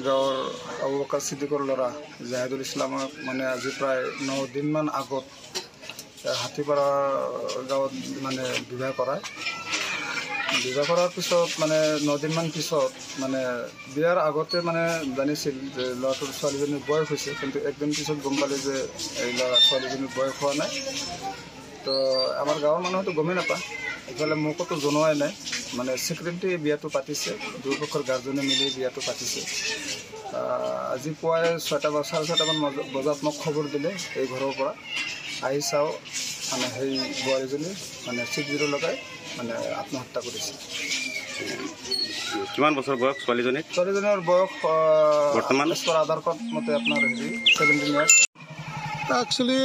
গাঁৱৰ আবু বকাৰ ছিদ্দিকৰ ল'ৰা জাহিদুল ইছলামক মানে আজি প্ৰায় 9 দিনমান আগত হাতীপাৰা গাঁৱত মানে বিবাহ কৰাৰ পিছত মানে 9 দিনমান পিছত মানে বিয়াৰ আগতে মানে জানিছিল যে ল'ৰাটোৰ ছোৱালীজনীৰ বয়স হৈছে, কিন্তু একদিন পিছত গম পালে যে এই ল'ৰা ছোৱালীজনীৰ বয়স হোৱা নাই। তো আমাৰ গাঁৱৰ মানুহেতো গমেই নাপায়, ইফালে মোকতো জনোৱাই নাই। মানে ছিক্ৰেটলি বিয়াটো পাতিছে, দুয়োপক্ষৰ গাৰ্জেনে মিলি বিয়াটো পাতিছে। আজি পুৱাই 6:30 বজাত মোক খবৰ দিলে এই ঘৰৰ পৰা। আহি চাওঁ মানে সেই বোৱাৰীজনী মানে চিজিৰো লগাই মানে আত্মহত্যা কৰিছে। কিমান বছৰ বয়স ছোৱালীজনীৰ? ছোৱালীজনীৰ বয়স বৰ্তমান আধাৰ কাৰ্ড মতে আপোনাৰ 17 ইয়াৰ্ছ। একচুৱেলি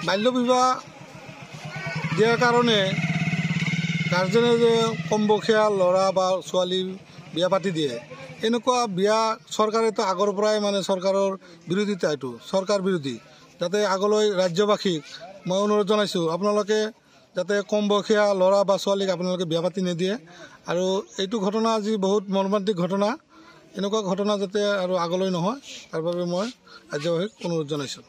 বাল্য বিবাহ দিয়াৰ কাৰণে গাৰ্জেনে যে কম বয়সীয়া ল'ৰা বা ছোৱালী বিয়া পাতি দিয়ে, এনেকুৱা বিয়া চৰকাৰেতো আগৰ পৰাই মানে চৰকাৰৰ বিৰোধিতা, এইটো চৰকাৰ বিৰোধী। যাতে আগলৈ ৰাজ্যবাসীক মই অনুৰোধ জনাইছোঁ, আপোনালোকে যাতে কম বয়সীয়া ল'ৰা বা ছোৱালীক আপোনালোকে বিয়া পাতি নিদিয়ে। আৰু এইটো ঘটনা আজি বহুত মৰ্মান্তিক ঘটনা, এনেকুৱা ঘটনা যাতে আৰু আগলৈ নহয় তাৰ বাবে মই ৰাজ্যবাসীক অনুৰোধ জনাইছোঁ।